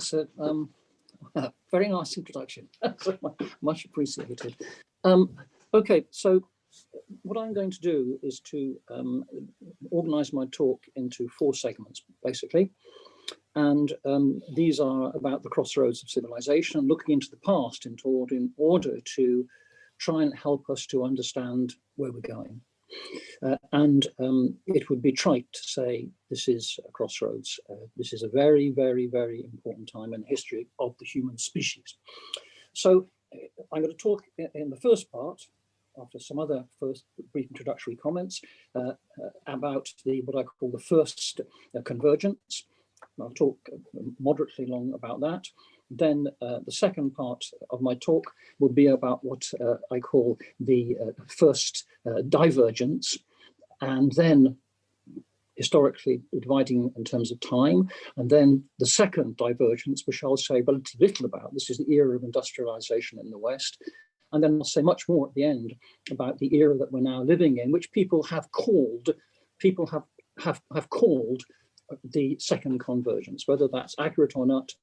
So, very nice introduction. Much appreciated. Okay, so what I'm going to do is to organize my talk into 4 segments, basically. And these are about the crossroads of civilization, looking into the past in order to try and help us to understand where we're going. And it would be trite to say this is a crossroads. This is a very, very, very important time in the history of the human species. So I'm going to talk in the first part, after some other first brief introductory comments, about what I call the First Convergence. I'll talk moderately long about that. Then the second part of my talk will be about what I call the First Divergence, and then historically dividing in terms of time, and then the second divergence, which I'll say relatively little about. This is the era of industrialization in the West. And then I'll say much more at the end about the era that we're now living in, which people have called the second convergence. Whether that's accurate or not,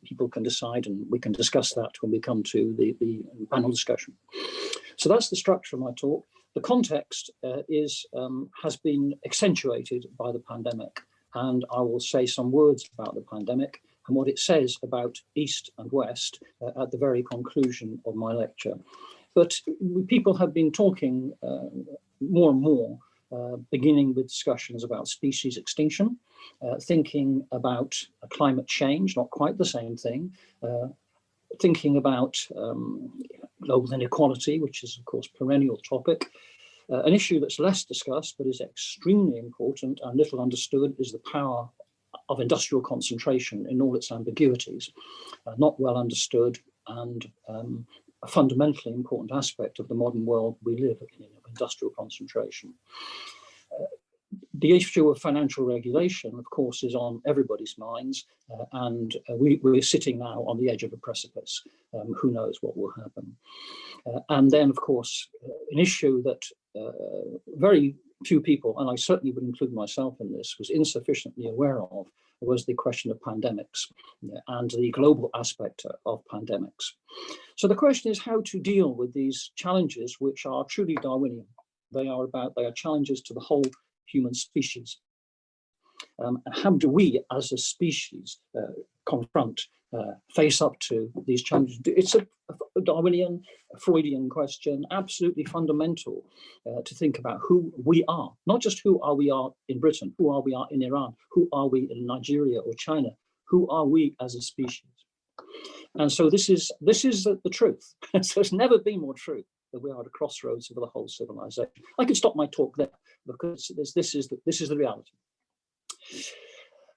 people can decide, and we can discuss that when we come to the panel discussion. So that's the structure of my talk. The context has been accentuated by the pandemic, and I will say some words about the pandemic and what it says about East and West at the very conclusion of my lecture. But people have been talking more and more, beginning with discussions about species extinction, thinking about climate change, not quite the same thing, thinking about global inequality, which is, of course, a perennial topic. An issue that's less discussed but is extremely important and little understood is the power of industrial concentration in all its ambiguities, not well understood, and a fundamentally important aspect of the modern world we live in, of industrial concentration. The issue of financial regulation, of course, is on everybody's minds, and we're sitting now on the edge of a precipice. Who knows what will happen? And then, of course, an issue that very few people, and I certainly would include myself in this, was insufficiently aware of, was the question of pandemics and the global aspect of pandemics. So the question is how to deal with these challenges, which are truly Darwinian. They are challenges to the whole human species. How do we as a species face up to these challenges? It's a Darwinian, Freudian question, absolutely fundamental to think about who we are, not just who are we in Britain, who are we in Iran, who are we in Nigeria or China, who are we as a species? And so this is the truth. So it's never been more true that we are at a crossroads of the whole civilization. I could stop my talk there because this is the reality.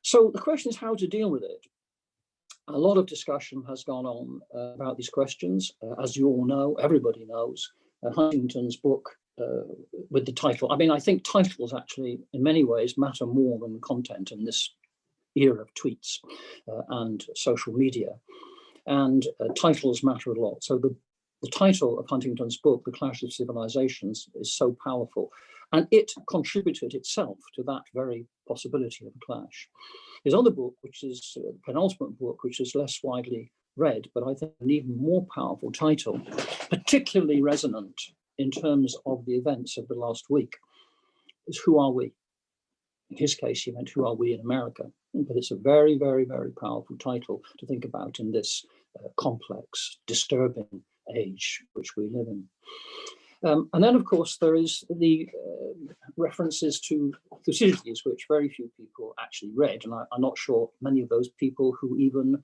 So the question is how to deal with it. A lot of discussion has gone on about these questions. As you all know, everybody knows, Huntington's book with the title. I mean, I think titles actually, in many ways, matter more than content in this era of tweets and social media. And titles matter a lot. So the title of Huntington's book, The Clash of Civilizations, is so powerful. And it contributed itself to that very possibility of a clash. His other book, which is the penultimate book, which is less widely read, but I think an even more powerful title, particularly resonant in terms of the events of the last week, is Who Are We? In his case, he meant Who Are We in America? But it's a very, very, very powerful title to think about in this complex, disturbing age which we live in. And then, of course, there is the references to Thucydides, which very few people actually read. And I'm not sure many of those people who even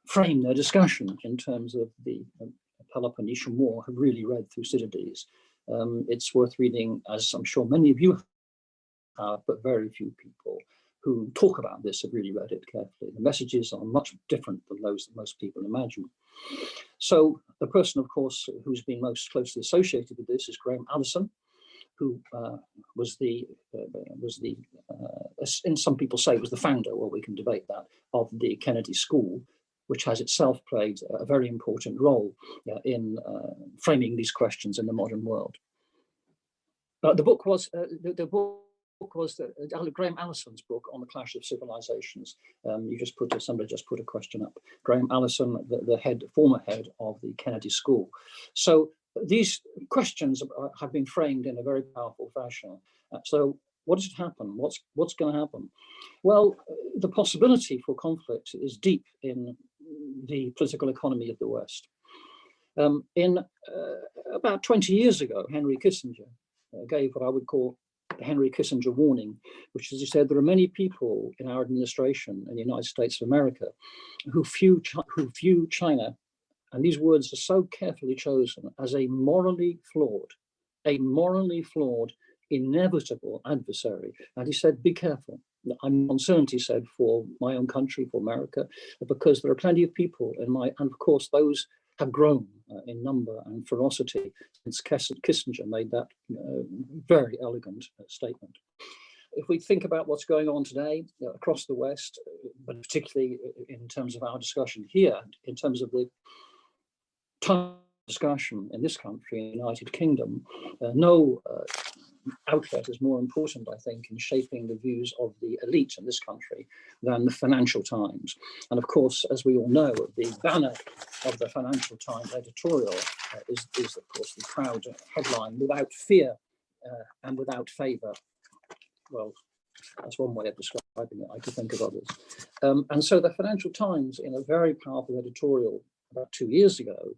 frame their discussion in terms of the Peloponnesian War have really read Thucydides. It's worth reading, as I'm sure many of you have, but very few people who talk about this have really read it carefully. The messages are much different than those that most people imagine. So the person, of course, who's been most closely associated with this is Graham Allison, who was and some people say was the founder, well, we can debate that, of the Kennedy School, which has itself played a very important role in framing these questions in the modern world. The book book was Graham Allison's book on the clash of civilizations. Somebody just put a question up. Graham Allison, the former head of the Kennedy School. So these questions have been framed in a very powerful fashion. So what does it happen? What's going to happen? Well, the possibility for conflict is deep in the political economy of the West. About 20 years ago, Henry Kissinger gave what I would call the Henry Kissinger warning, which is, he said, there are many people in our administration in the United States of America who view China, and these words are so carefully chosen, as a morally flawed, inevitable adversary. And he said, be careful. I'm concerned, he said, for my own country, for America, because there are plenty of people and of course, those have grown in number and ferocity since Kissinger made that very elegant statement. If we think about what's going on today across the West, but particularly in terms of our discussion here, in terms of the discussion in this country, United Kingdom, no outlet is more important, I think, in shaping the views of the elite in this country than the Financial Times. And of course, as we all know, the banner of the Financial Times editorial is of course the proud headline, without fear and without favour. Well, that's one way of describing it. I could think of others. And so the Financial Times, in a very powerful editorial about 2 years ago,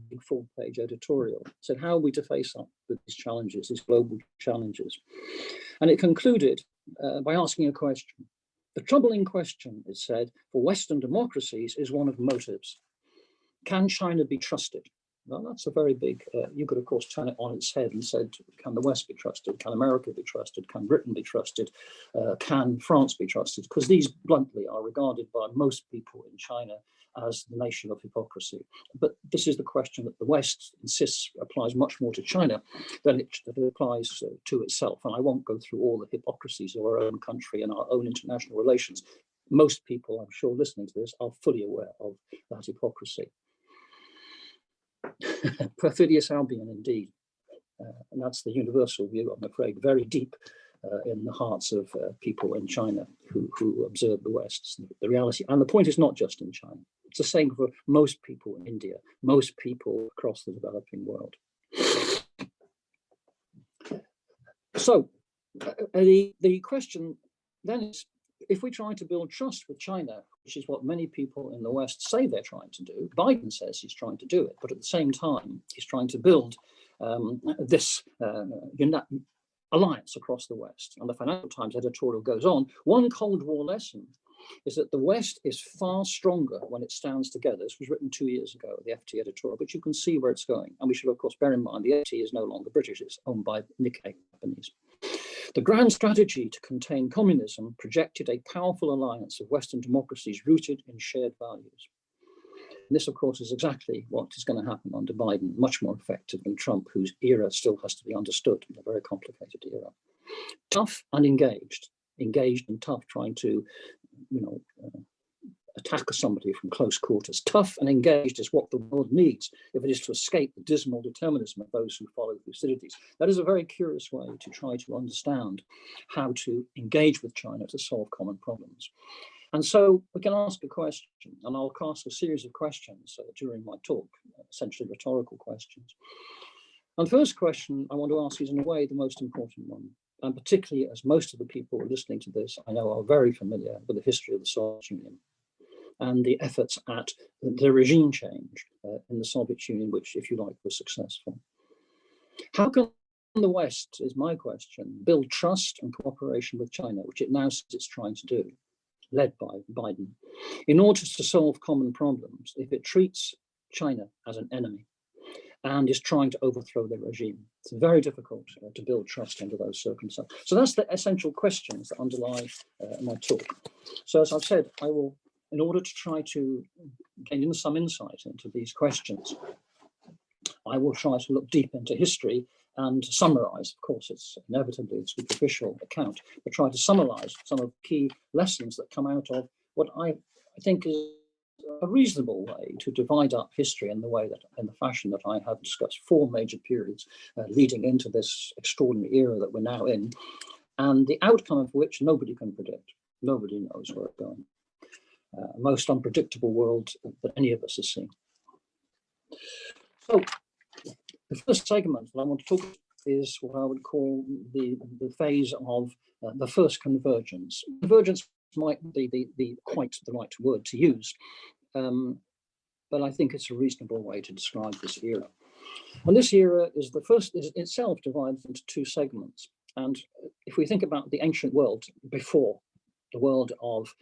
big full-page editorial, said, how are we to face up with these challenges, these global challenges? And it concluded by asking a question. The troubling question, it said, for Western democracies is one of motives. Can China be trusted? Well, that's a very big, you could of course turn it on its head and said, can the West be trusted? Can America be trusted? Can Britain be trusted? Can France be trusted? Because these bluntly are regarded by most people in China as the nation of hypocrisy. But this is the question that the West insists applies much more to China than it applies to itself. And I won't go through all the hypocrisies of our own country and our own international relations. Most people, I'm sure, listening to this are fully aware of that hypocrisy. Perfidious Albion, indeed. And that's the universal view, I'm afraid, very deep in the hearts of people in China who observe the West, the reality. And the point is not just in China. It's the same for most people in India, most people across the developing world. So the question then is, if we try to build trust with China, which is what many people in the West say they're trying to do, Biden says he's trying to do it, but at the same time, he's trying to build this alliance across the West. And the Financial Times editorial goes on, one Cold War lesson is that the West is far stronger when it stands together. This was written 2 years ago, the FT editorial, but you can see where it's going. And we should, of course, bear in mind the FT is no longer British, it's owned by Nikkei companies. The grand strategy to contain communism projected a powerful alliance of Western democracies rooted in shared values. And this, of course, is exactly what is going to happen under Biden, much more effective than Trump, whose era still has to be understood, a very complicated era. Tough and engaged and tough, trying to, attack somebody from close quarters. Tough and engaged is what the world needs if it is to escape the dismal determinism of those who follow Thucydides. That is a very curious way to try to understand how to engage with China to solve common problems. And so we can ask a question, and I'll ask a series of questions during my talk, essentially rhetorical questions. And the first question I want to ask is, in a way, the most important one. And particularly as most of the people who are listening to this, I know, are very familiar with the history of the Soviet Union and the efforts at the regime change in the Soviet Union, which, if you like, was successful. How can the West, is my question, build trust and cooperation with China, which it now says it's trying to do, led by Biden, in order to solve common problems if it treats China as an enemy and is trying to overthrow the regime? It's very difficult to build trust under those circumstances. So that's the essential questions that underlie my talk. So as I've said, I will, in order to try to gain some insight into these questions, I will try to look deep into history and summarize. Of course, it's inevitably a superficial account, but try to summarize some of the key lessons that come out of what I think is a reasonable way to divide up history in the fashion that I have discussed, 4 major periods leading into this extraordinary era that we're now in. and the outcome of which nobody can predict. Nobody knows where it's going. Most unpredictable world that any of us has seen. So the first segment that I want to talk about is what I would call the phase of the first convergence. Convergence might be quite the right word to use, but I think it's a reasonable way to describe this era. And this era is itself divided into two segments. And if we think about the ancient world before, the world of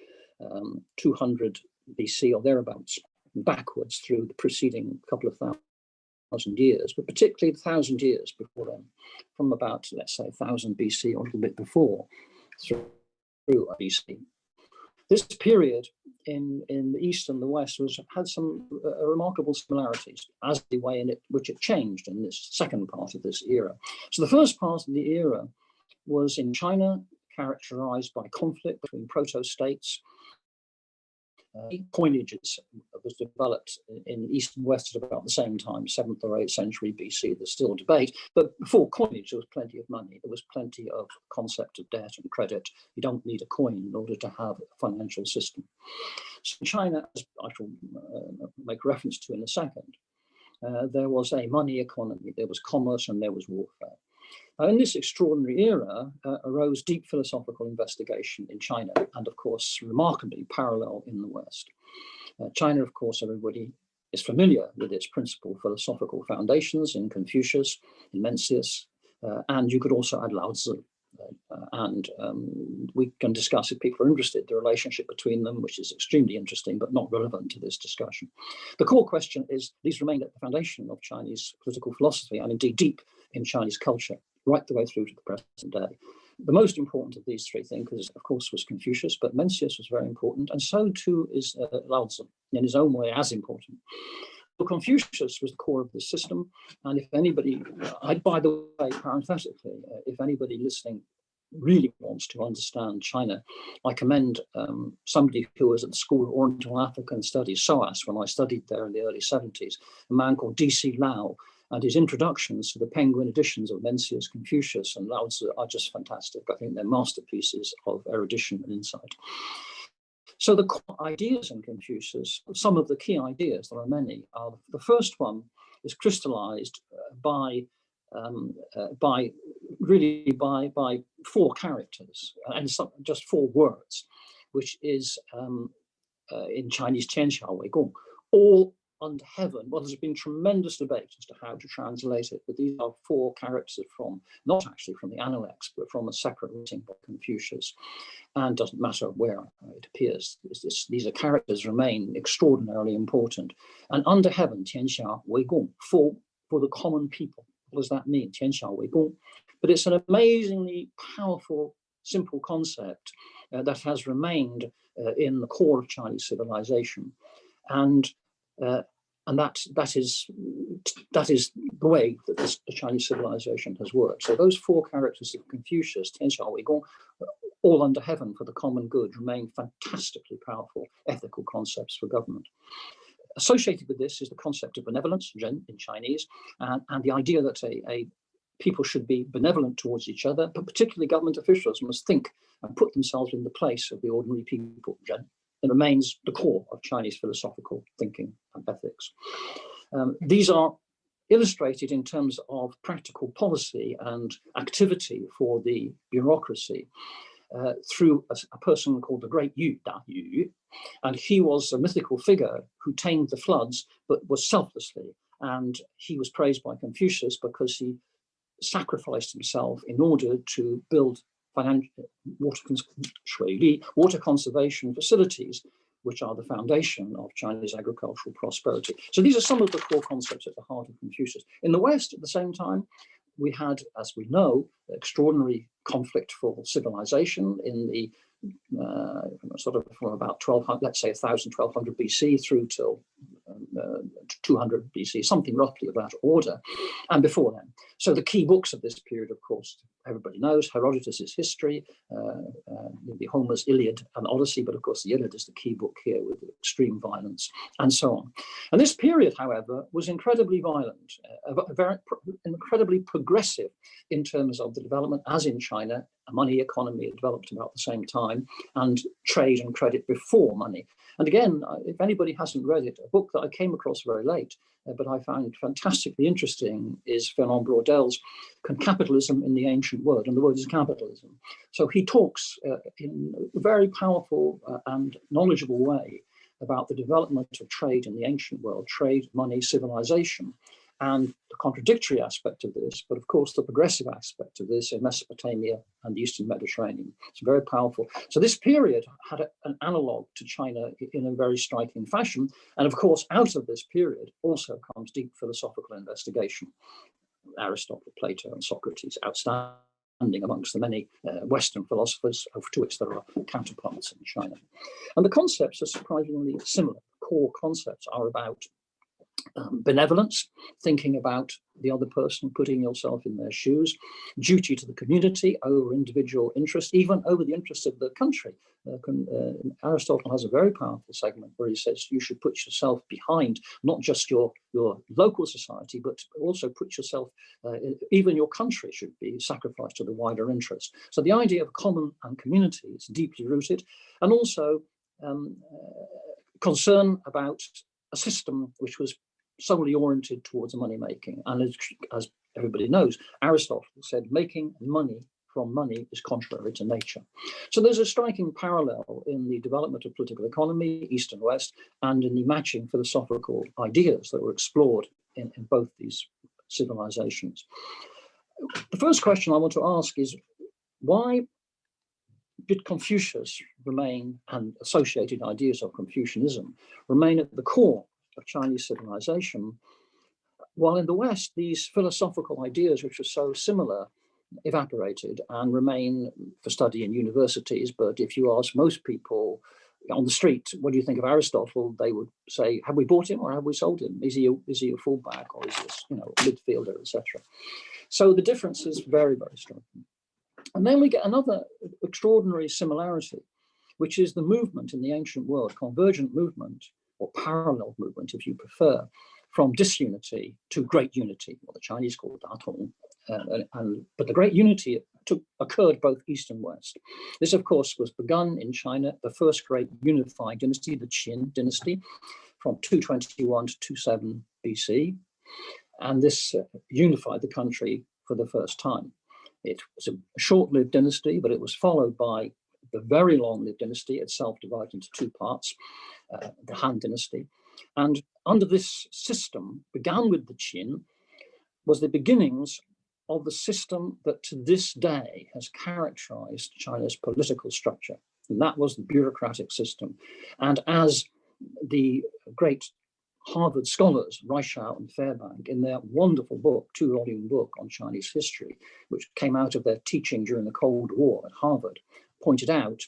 200 BC or thereabouts, backwards through the preceding couple of thousand years, but particularly the 1,000 years before then, from about, let's say, 1000 BC or a little bit before, through BC. This period in the East and the West had some remarkable similarities as the way in which it changed in this second part of this era. So the first part of the era was in China, characterized by conflict between proto-states. Coinages was developed in East and West at about the same time, 7th or 8th century BC. There's still debate, but before coinage, there was plenty of money. There was plenty of concept of debt and credit. You don't need a coin in order to have a financial system. So in China, as I shall make reference to in a second, there was a money economy, there was commerce, and there was warfare. Now, in this extraordinary era arose deep philosophical investigation in China, and of course, remarkably parallel in the West. China, of course, everybody is familiar with its principal philosophical foundations in Confucius, in Mencius, and you could also add Lao Tzu. We can discuss, if people are interested, the relationship between them, which is extremely interesting, but not relevant to this discussion. The core question is, these remain at the foundation of Chinese political philosophy, and indeed deep in Chinese culture, right the way through to the present day. The most important of these three thinkers, of course, was Confucius, but Mencius was very important, and so too is Lao Tzu, in his own way as important. So Confucius was the core of the system, and if anybody, by the way, parenthetically, if anybody listening really wants to understand China, I commend somebody who was at the School of Oriental African Studies, SOAS, when I studied there in the early 70s, a man called D.C. Lau, and his introductions to the Penguin editions of Mencius, Confucius, and Lao Tzu are just fantastic. I think they're masterpieces of erudition and insight. So the core ideas in Confucius, some of the key ideas, there are many, are the first one is crystallized by four characters and just four words, which is in Chinese Tian Xiao Wei Gong, all under heaven. Well, there's been tremendous debate as to how to translate it, but these are four characters from, not actually from the Analects, but from a separate writing by Confucius. And doesn't matter where it appears, these are characters remain extraordinarily important. And under heaven, Tian Xia Wei Gong, for the common people. What does that mean? Tian Xia Wei Gong. But it's an amazingly powerful, simple concept that has remained in the core of Chinese civilization. And that is the way that the Chinese civilization has worked. So those four characters of Confucius, Tian Xia Wei Gong, all under heaven for the common good, remain fantastically powerful ethical concepts for government. Associated with this is the concept of benevolence, zhen in Chinese, and the idea that people should be benevolent towards each other, but particularly government officials must think and put themselves in the place of the ordinary people, zhen. It remains the core of Chinese philosophical thinking and ethics. These are illustrated in terms of practical policy and activity for the bureaucracy through a person called the Great Yu, Da Yu, and he was a mythical figure who tamed the floods, but was selflessly, and he was praised by Confucius because he sacrificed himself in order to build water conservation facilities, which are the foundation of Chinese agricultural prosperity. So these are some of the core concepts at the heart of Confucius. In the West, at the same time, we had, as we know, extraordinary conflict for civilization in the sort of from about 1200, let's say 1200 BC through till 200 BC, something roughly of that order, and before then. So the key books of this period, of course, everybody knows, Herodotus' history, the Homer's Iliad and Odyssey, but of course the Iliad is the key book here with extreme violence and so on. And this period, however, was incredibly violent, very incredibly progressive in terms of the development, as in China, a money economy had developed about the same time, and trade and credit before money. And again, if anybody hasn't read it, a book that I came across very late, but I found fantastically interesting, is Fernand Braudel's Capitalism in the Ancient World, and the word is capitalism. So he talks in a very powerful and knowledgeable way about the development of trade in the ancient world, trade, money, civilization, and the contradictory aspect of this, but of course the progressive aspect of this in Mesopotamia and the Eastern Mediterranean. It's very powerful. So this period had an analog to China in a very striking fashion. And of course, out of this period also comes deep philosophical investigation. Aristotle, Plato, and Socrates, outstanding amongst the many Western philosophers, to which there are counterparts in China. And the concepts are surprisingly similar. Core concepts are about benevolence, thinking about the other person, putting yourself in their shoes, duty to the community over individual interest, even over the interests of the country. Aristotle has a very powerful segment where he says you should put yourself behind not just your local society, but also put yourself, even your country should be sacrificed to the wider interest. So the idea of common and community is deeply rooted, and also concern about a system which was solely oriented towards money making. And as everybody knows, Aristotle said making money from money is contrary to nature. So there's a striking parallel in the development of political economy, East and West, and in the matching philosophical ideas that were explored in both these civilizations. The first question I want to ask is, why did Confucius remain, and associated ideas of Confucianism, remain at the core of Chinese civilization, while in the West, these philosophical ideas, which are so similar, evaporated and remain for study in universities? But if you ask most people on the street, what do you think of Aristotle? They would say, have we bought him or have we sold him? Is he a fullback, or is this, a midfielder, etc.? So the difference is very, very striking. And then we get another extraordinary similarity, which is the movement in the ancient world, convergent movement, or parallel movement, if you prefer, from disunity to great unity, what the Chinese call datong. But the great unity occurred both East and West. This, of course, was begun in China, the first great unified dynasty, the Qin dynasty, from 221 to 27 BC. And this unified the country for the first time. It was a short-lived dynasty, but it was followed by the very long-lived dynasty, itself divided into two parts, the Han dynasty. And under this system, began with the Qin, was the beginnings of the system that to this day has characterized China's political structure. And that was the bureaucratic system. And as the great Harvard scholars, Reichau and Fairbank, in their wonderful book, 2-volume book on Chinese history, which came out of their teaching during the Cold War at Harvard, pointed out,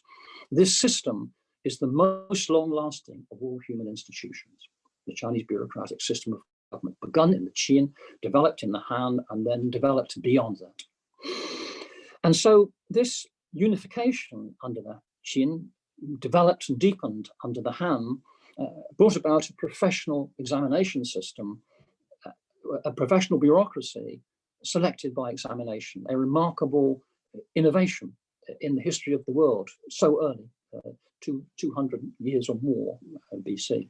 this system is the most long-lasting of all human institutions. The Chinese bureaucratic system of government begun in the Qin, developed in the Han, and then developed beyond that. And so this unification under the Qin developed and deepened under the Han, brought about a professional examination system, a professional bureaucracy selected by examination, a remarkable innovation in the history of the world so early, 200 years or more BC.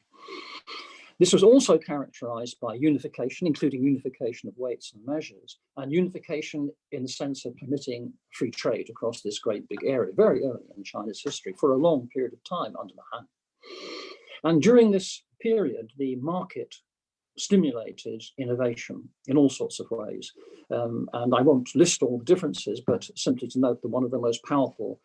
This was also characterized by unification, including unification of weights and measures, and unification in the sense of permitting free trade across this great big area, very early in China's history, for a long period of time under the Han. And during this period, the market stimulated innovation in all sorts of ways. And I won't list all the differences, but simply to note that one of the most powerful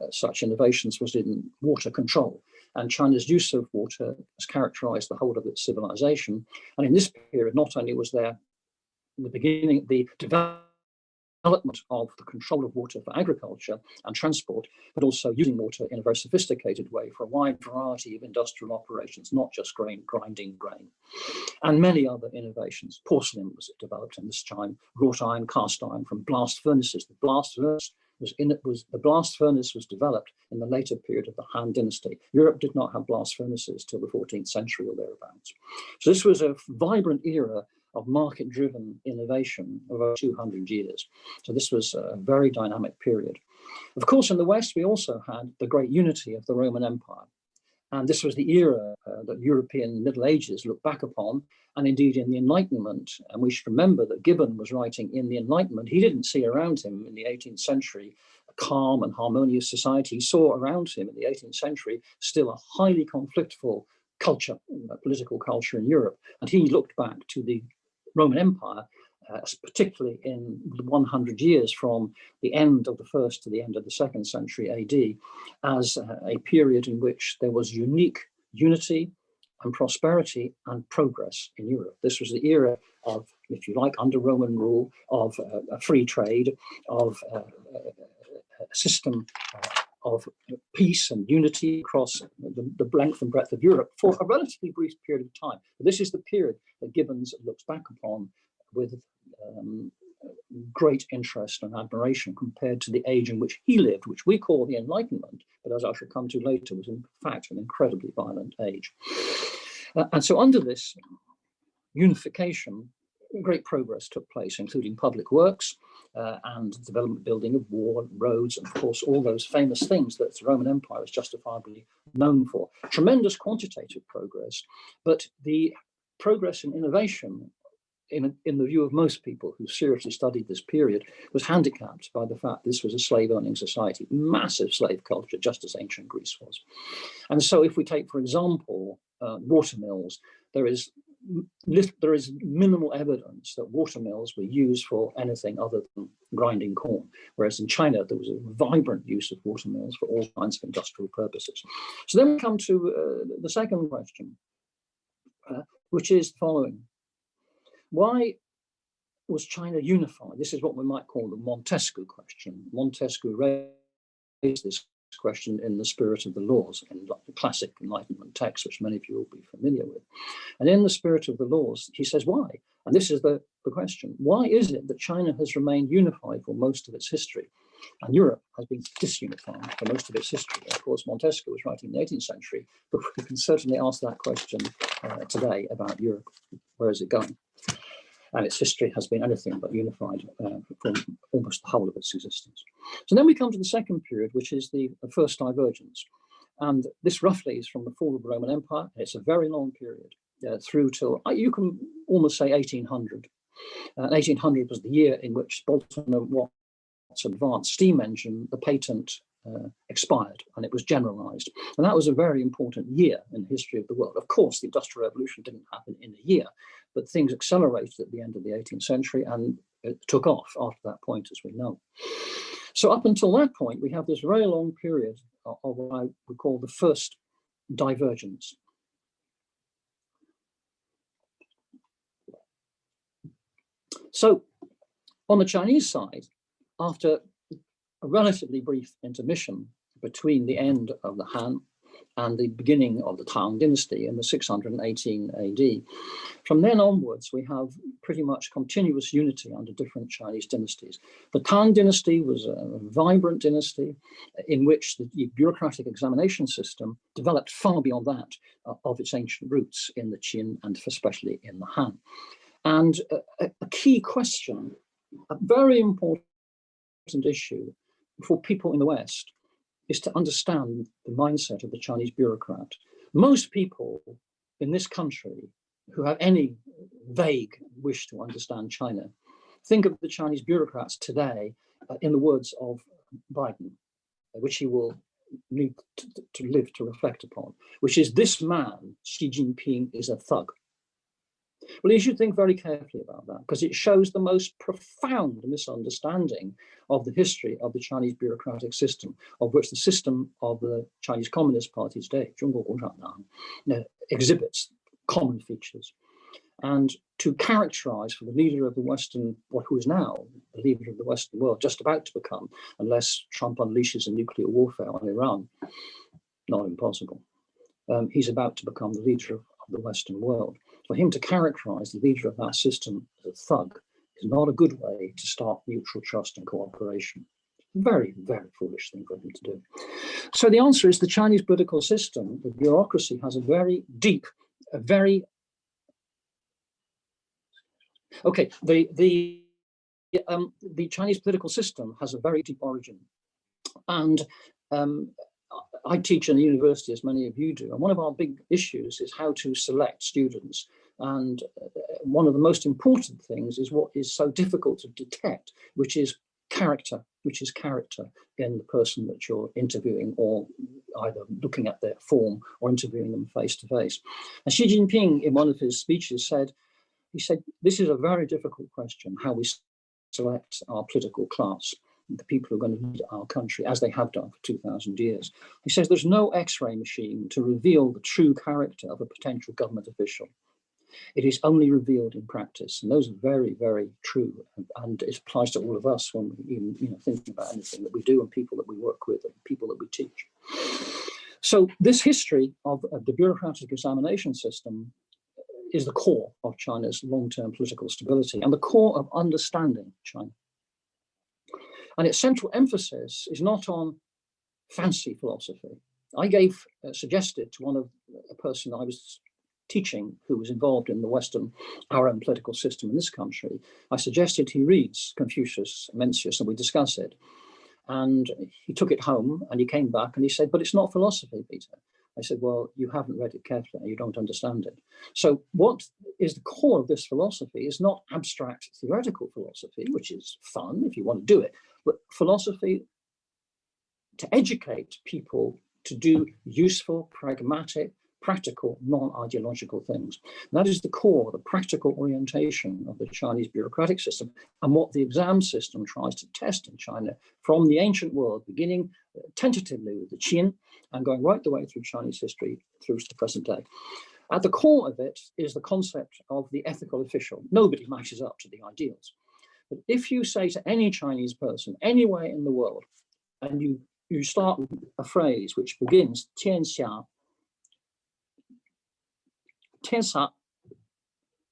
such innovations was in water control. And China's use of water has characterized the whole of its civilization. And in this period, not only was there the beginning, the development of the control of water for agriculture and transport, but also using water in a very sophisticated way for a wide variety of industrial operations, not just grinding grain, and many other innovations. Porcelain was developed in this time, wrought iron, cast iron from blast furnaces. The blast furnace was developed in the later period of the Han dynasty. Europe did not have blast furnaces till the 14th century or thereabouts. So this was a vibrant era of market-driven innovation of over 200 years. So this was a very dynamic period. Of course, in the West, we also had the great unity of the Roman Empire. And this was the era that European Middle Ages look back upon, and indeed in the Enlightenment. And we should remember that Gibbon was writing in the Enlightenment. He didn't see around him in the 18th century a calm and harmonious society. He saw around him in the 18th century still a highly conflictful culture, political culture in Europe. And he looked back to the Roman Empire, particularly in the 100 years from the end of the first to the end of the second century AD, as a period in which there was unique unity and prosperity and progress in Europe. This was the era of, if you like, under Roman rule, of a free trade, of a system of peace and unity across the length and breadth of Europe for a relatively brief period of time. But this is the period that Gibbons looks back upon with great interest and admiration compared to the age in which he lived, which we call the Enlightenment, but as I shall come to later, was in fact an incredibly violent age. And so under this unification, great progress took place, including public works and development building of war, roads, and of course all those famous things that the Roman Empire is justifiably known for. Tremendous quantitative progress, but the progress in innovation in the view of most people who seriously studied this period, was handicapped by the fact this was a slave-owning society, massive slave culture, just as ancient Greece was. And so if we take, for example, water mills, there is minimal evidence that water mills were used for anything other than grinding corn, whereas in China, there was a vibrant use of water mills for all kinds of industrial purposes. So then we come to the second question, which is the following. Why was China unified? This is what we might call the Montesquieu question. Montesquieu raised this question in The Spirit of the Laws, in the classic Enlightenment text, which many of you will be familiar with. And in The Spirit of the Laws, he says, why? And this is the question. Why is it that China has remained unified for most of its history, and Europe has been disunified for most of its history? Of course, Montesquieu was writing in the 18th century, but we can certainly ask that question today about Europe. Where is it going? And its history has been anything but unified for almost the whole of its existence. So then we come to the second period, which is the First Divergence. And this roughly is from the fall of the Roman Empire. It's a very long period through till, you can almost say 1800. 1800 was the year in which Boulton and Watt's advanced steam engine, the patent expired, and it was generalized. And that was a very important year in the history of the world. Of course, the Industrial Revolution didn't happen in a year, but things accelerated at the end of the 18th century, and it took off after that point, as we know. So up until that point, we have this very long period of what I would call the First Divergence. So on the Chinese side, after a relatively brief intermission between the end of the Han and the beginning of the Tang dynasty in the 618 AD. From then onwards, we have pretty much continuous unity under different Chinese dynasties. The Tang dynasty was a vibrant dynasty in which the bureaucratic examination system developed far beyond that of its ancient roots in the Qin and especially in the Han. And a key question, a very important issue for people in the West, is to understand the mindset of the Chinese bureaucrat. Most people in this country who have any vague wish to understand China think of the Chinese bureaucrats today in the words of Biden, which he will need to live to reflect upon, which is, this man, Xi Jinping, is a thug. Well, you should think very carefully about that, because it shows the most profound misunderstanding of the history of the Chinese bureaucratic system, of which the system of the Chinese Communist Party today, 中国共产党, exhibits common features. And to characterize for the leader of the Western, who is now the leader of the Western world, just about to become, unless Trump unleashes a nuclear warfare on Iran, not impossible. He's about to become the leader of the Western world. For him to characterize the leader of that system as a thug is not a good way to start mutual trust and cooperation. Very, very foolish thing for him to do. So the answer is the Chinese political system, the bureaucracy, has a very deep, a very Okay, the Chinese political system has a very deep origin, and I teach in the university, as many of you do, and one of our big issues is how to select students. And one of the most important things is what is so difficult to detect, which is character in the person that you're interviewing, or either looking at their form or interviewing them face to face. And Xi Jinping, in one of his speeches, said, this is a very difficult question, how we select our political class, the people who are going to lead our country, as they have done for 2,000 years. He says there's no X-ray machine to reveal the true character of a potential government official. It is only revealed in practice. And those are very, very true. And it applies to all of us when we even thinking about anything that we do and people that we work with and people that we teach. So this history of the bureaucratic examination system is the core of China's long-term political stability and the core of understanding China. And its central emphasis is not on fancy philosophy. I suggested to a person I was teaching who was involved in the Western, our own political system in this country, I suggested he reads Confucius, Mencius, and we discuss it. And he took it home and he came back and he said, but it's not philosophy, Peter. I said, well, you haven't read it carefully and you don't understand it. So what is the core of this philosophy is not abstract theoretical philosophy, which is fun if you want to do it, but philosophy to educate people to do useful, pragmatic, practical, non-ideological things. And that is the core, the practical orientation of the Chinese bureaucratic system, and what the exam system tries to test in China from the ancient world, beginning tentatively with the Qin and going right the way through Chinese history through to the present day. At the core of it is the concept of the ethical official. Nobody matches up to the ideals. But if you say to any Chinese person, anywhere in the world, and you start with a phrase which begins, 天下,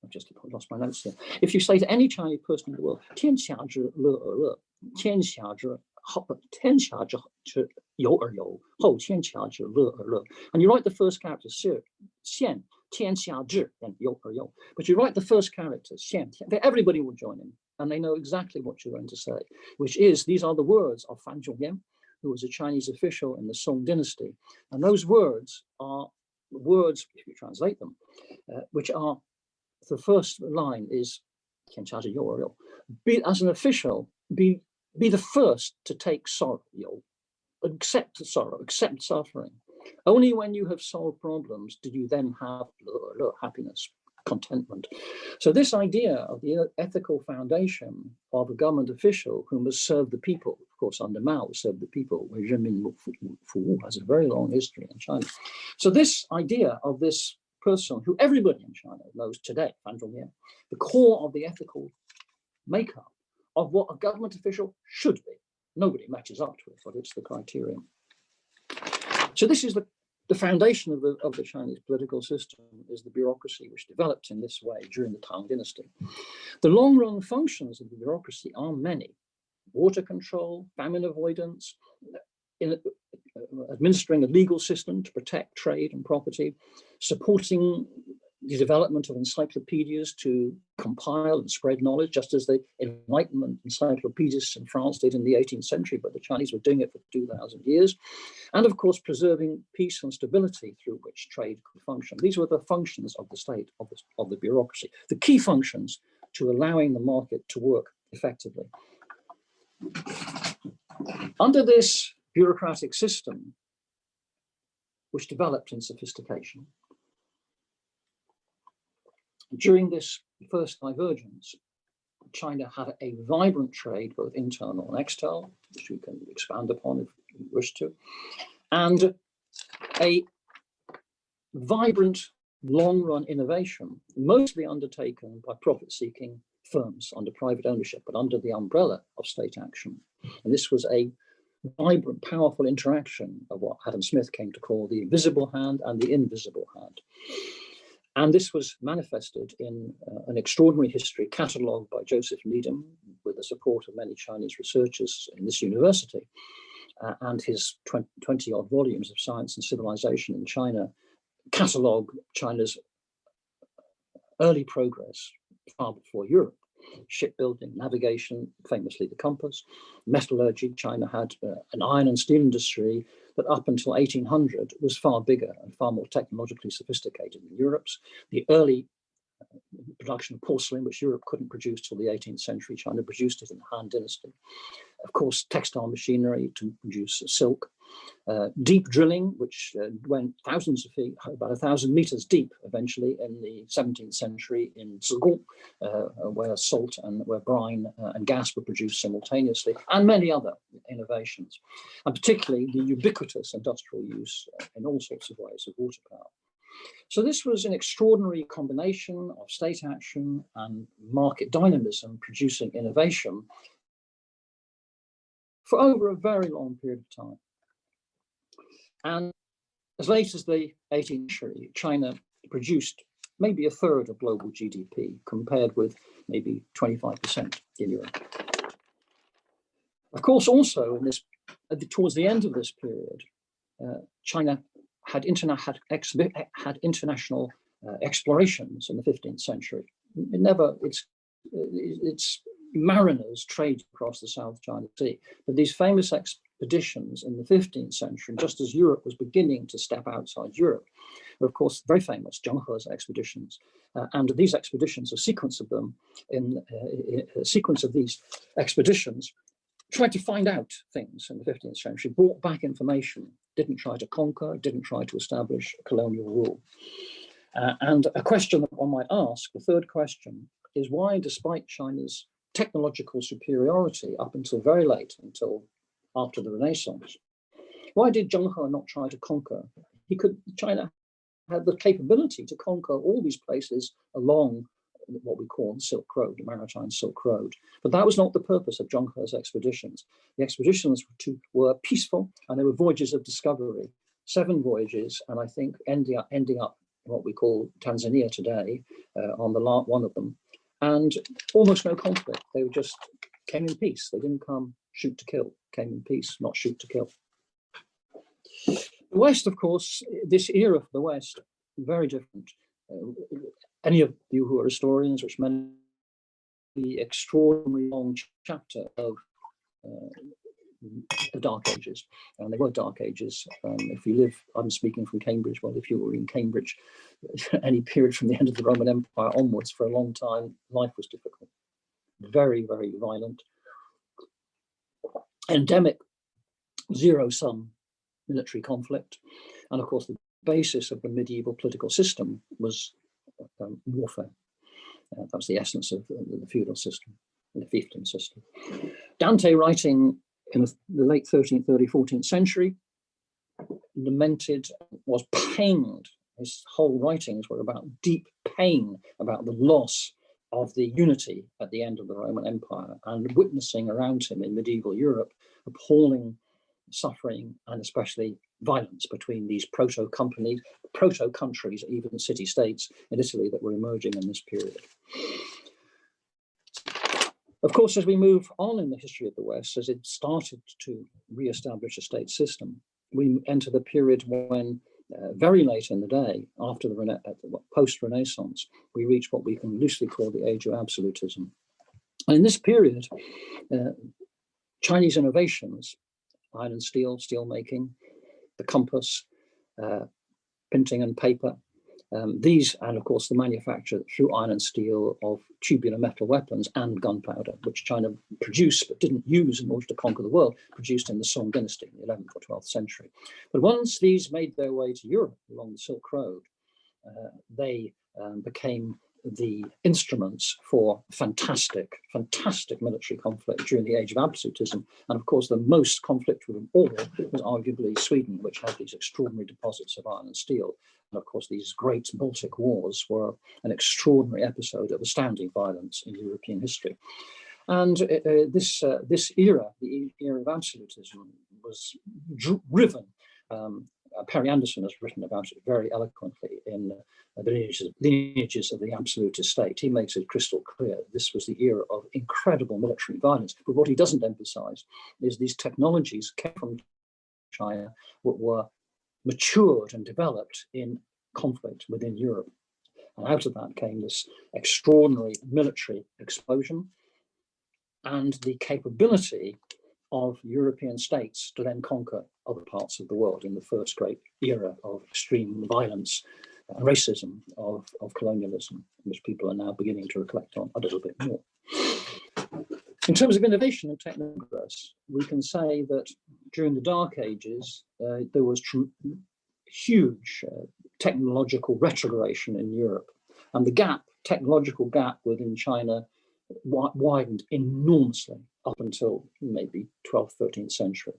I've just lost my notes here. If you say to any Chinese person in the world, 天下之乐而乐, 天下之有而有, 后天下之乐而乐, and you write the first character, 现, 天下之, then 有而有. But you write the first character, 现, everybody will join in, and they know exactly what you're going to say, which is, these are the words of Fan Zhongyan, who was a Chinese official in the Song dynasty. And those words are words, if you translate them, which are, the first line is, be, as an official, be the first to take sorrow, accept sorrow, accept suffering. Only when you have solved problems do you then have happiness, contentment. So this idea of the ethical foundation of a government official who must serve the people, of course under Mao, serve the people, where Renmin Fu has a very long history in China. So this idea of this person who everybody in China knows today, Fan Zhongyan, the core of the ethical makeup of what a government official should be. Nobody matches up to it, but it's the criterion. So this is the foundation of the Chinese political system, is the bureaucracy, which developed in this way during the Tang dynasty. The long-run functions of the bureaucracy are many: water control, famine avoidance, administering a legal system to protect trade and property, supporting the development of encyclopedias to compile and spread knowledge, just as the Enlightenment encyclopedists in France did in the 18th century, but the Chinese were doing it for 2,000 years. And of course, preserving peace and stability through which trade could function. These were the functions of the state, of the bureaucracy, the key functions to allowing the market to work effectively. Under this bureaucratic system, which developed in sophistication, during this first divergence, China had a vibrant trade, both internal and external, which we can expand upon if we wish to, and a vibrant long-run innovation, mostly undertaken by profit-seeking firms under private ownership, but under the umbrella of state action. And this was a vibrant, powerful interaction of what Adam Smith came to call the visible hand and the invisible hand. And this was manifested in an extraordinary history catalogued by Joseph Needham with the support of many Chinese researchers in this university, and his 20-odd volumes of Science and Civilization in China catalogue China's early progress far before Europe. Shipbuilding, navigation, famously the compass, metallurgy. China had an iron and steel industry that up until 1800 was far bigger and far more technologically sophisticated than Europe's. The early production of porcelain, which Europe couldn't produce till the 18th century, China produced it in the Han Dynasty. Of course, textile machinery to produce silk. Deep drilling, which went thousands of feet, about 1,000 meters deep eventually in the 17th century in Zigong, where salt and where brine and gas were produced simultaneously, and many other innovations, and particularly the ubiquitous industrial use in all sorts of ways of water power. So this was an extraordinary combination of state action and market dynamism producing innovation for over a very long period of time. And as late as the 18th century, China produced maybe a third of global GDP, compared with maybe 25% in Europe. Of course, also in this, towards the end of this period, China had international explorations in the 15th century. Its mariners trade across the South China Sea, but these famous expeditions in the 15th century, just as Europe was beginning to step outside Europe, were of course very famous, Zheng He's expeditions. And these expeditions, a sequence of them, in a sequence of these expeditions, tried to find out things in the 15th century, brought back information, didn't try to conquer, didn't try to establish colonial rule. And a question that one might ask, the third question, is why, despite China's technological superiority up until very late, until after the Renaissance, why did Zheng He not try to conquer? China had the capability to conquer all these places along what we call the Silk Road, the maritime Silk Road. But that was not the purpose of Zheng He's expeditions. The expeditions were peaceful, and they were voyages of discovery, 7 voyages, and I think ending up in what we call Tanzania today, on the one of them, and almost no conflict. They just came in peace. They didn't come shoot to kill, came in peace, not shoot to kill. The West, of course, this era for the West, very different. Any of you who are historians, which meant the extraordinarily long chapter of the Dark Ages, and they were Dark Ages. If you live, I'm speaking from Cambridge, well, if you were in Cambridge, any period from the end of the Roman Empire onwards for a long time, life was difficult. Very, very violent. Endemic, zero-sum military conflict. And of course, the basis of the medieval political system was warfare. That was the essence of the feudal system, the fiefdom system. Dante, writing in the late 13th, early 14th century, lamented, was pained. His whole writings were about deep pain about the loss of the unity at the end of the Roman Empire, and witnessing around him in medieval Europe appalling suffering and especially violence between these proto-countries, even city-states in Italy that were emerging in this period. Of course, as we move on in the history of the West, as it started to re-establish a state system, we enter the period when very late in the day, after the post-Renaissance, we reach what we can loosely call the Age of Absolutism. And in this period, Chinese innovations, iron and steel, steel making, the compass, printing and paper, these, and of course the manufacture through iron and steel of tubular metal weapons and gunpowder, which China produced but didn't use in order to conquer the world, produced in the Song dynasty in the 11th or 12th century. But once these made their way to Europe along the Silk Road, they became the instruments for fantastic military conflict during the Age of Absolutism. And of course, the most conflict of them all was arguably Sweden, which had these extraordinary deposits of iron and steel. And of course, these great Baltic Wars were an extraordinary episode of astounding violence in European history. And this era, the era of absolutism, was driven. Perry Anderson has written about it very eloquently in the lineages of the absolutist state. He makes it crystal clear this was the era of incredible military violence. But what he doesn't emphasize is these technologies came from China, were matured and developed in conflict within Europe. And out of that came this extraordinary military explosion and the capability of European states to then conquer other parts of the world in the first great era of extreme violence and racism of colonialism, which people are now beginning to reflect on a little bit more. In terms of innovation and technical progress, we can say that during the Dark Ages, there was huge technological retrogression in Europe, and the technological gap within China widened enormously up until maybe 12th, 13th century.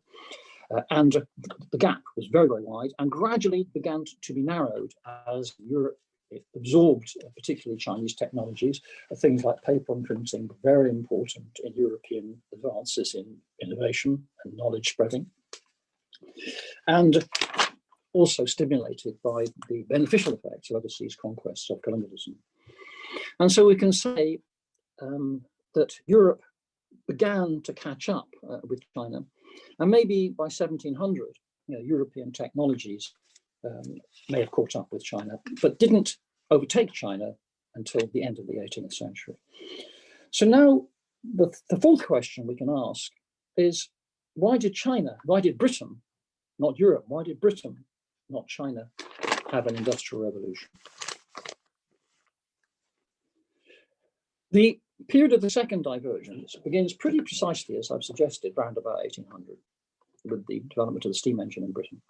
And the gap was very, very wide and gradually began to be narrowed as Europe absorbed particularly Chinese technologies, things like paper and printing, very important in European advances in innovation and knowledge spreading, and also stimulated by the beneficial effects of overseas conquests of colonialism. And so we can say that Europe began to catch up with China, and maybe by 1700, European technologies may have caught up with China, but didn't overtake China until the end of the 18th century. So now the fourth question we can ask is, why did Britain, not Europe, why did Britain, not China, have an industrial revolution? The period of the second divergence begins pretty precisely, as I've suggested, around about 1800, with the development of the steam engine in Britain.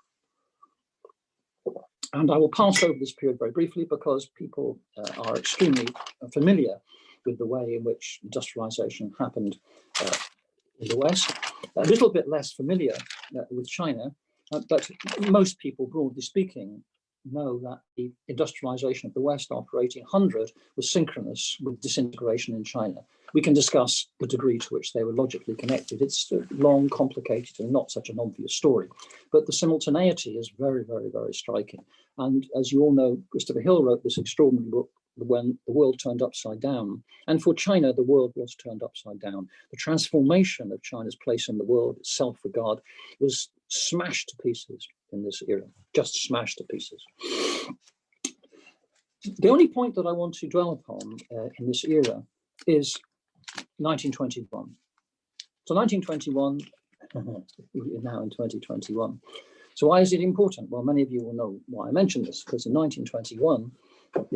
And I will pass over this period very briefly because people are extremely familiar with the way in which industrialization happened in the West. A little bit less familiar with China, but most people, broadly speaking, know that the industrialization of the West after 1800 was synchronous with disintegration in China. We can discuss the degree to which they were logically connected. It's a long, complicated, and not such an obvious story, but the simultaneity is very, very, very striking. And as you all know, Christopher Hill wrote this extraordinary book, When the World Turned Upside Down. And for China, the world was turned upside down. The transformation of China's place in the world, its self-regard, was smashed to pieces in this era, just smashed to pieces. The only point that I want to dwell upon in this era is 1921. So 1921, we're now in 2021. So why is it important? Well, many of you will know why I mentioned this, because in 1921, what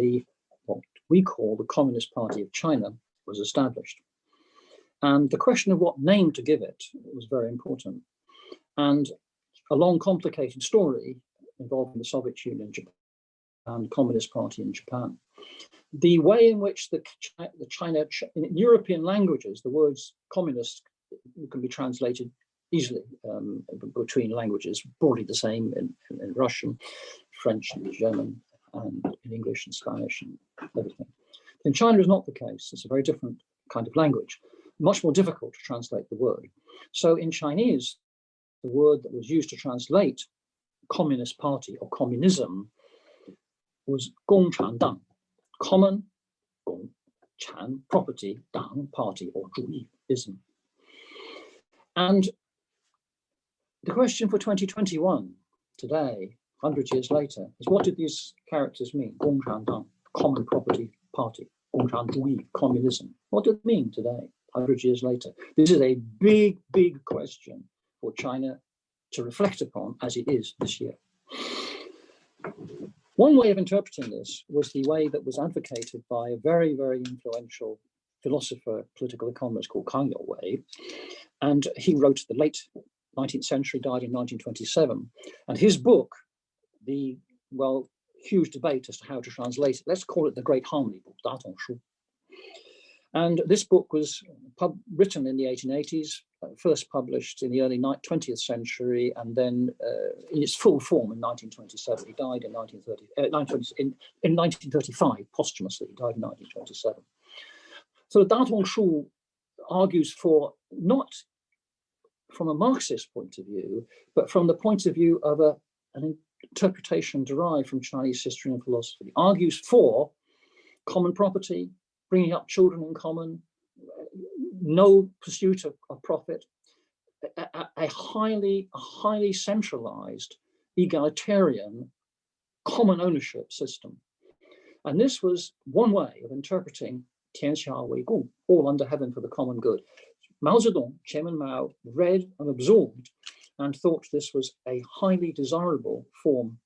we call the Communist Party of China was established. And the question of what name to give it was very important. And a long, complicated story involving the Soviet Union, Japan, and the Communist Party in Japan. The way in which in European languages, the words communist can be translated easily between languages, broadly the same in Russian, French, and German, and in English and Spanish and everything. In China is not the case. It's a very different kind of language, much more difficult to translate the word. So in Chinese, the word that was used to translate Communist Party or communism was 共产党, common, 共产, property, 党, party, or 主义, ism. And the question for 2021, today, 100 years later, is what did these characters mean? 共产党, common property, party, 共产主义, communism. What do they mean today, 100 years later? This is a big, big question for China to reflect upon as it is this year. One way of interpreting this was the way that was advocated by a very, very influential philosopher, political economist called Kang Youwei. And he wrote the late 19th century, died in 1927. And his book, huge debate as to how to translate it, let's call it the Great Harmony Book, 大同书. And this book was written in the 1880s, first published in the early 20th century, and then in its full form in 1927. He died in 1935, posthumously. He died in 1927. So the 大同书 argues for, not from a Marxist point of view, but from the point of view of an interpretation derived from Chinese history and philosophy. It argues for common property, bringing up children in common, no pursuit of profit, a highly centralized, egalitarian, common ownership system. And this was one way of interpreting Tianxia Wei Gong, all under heaven for the common good. Mao Zedong, Chairman Mao, read and absorbed and thought this was a highly desirable form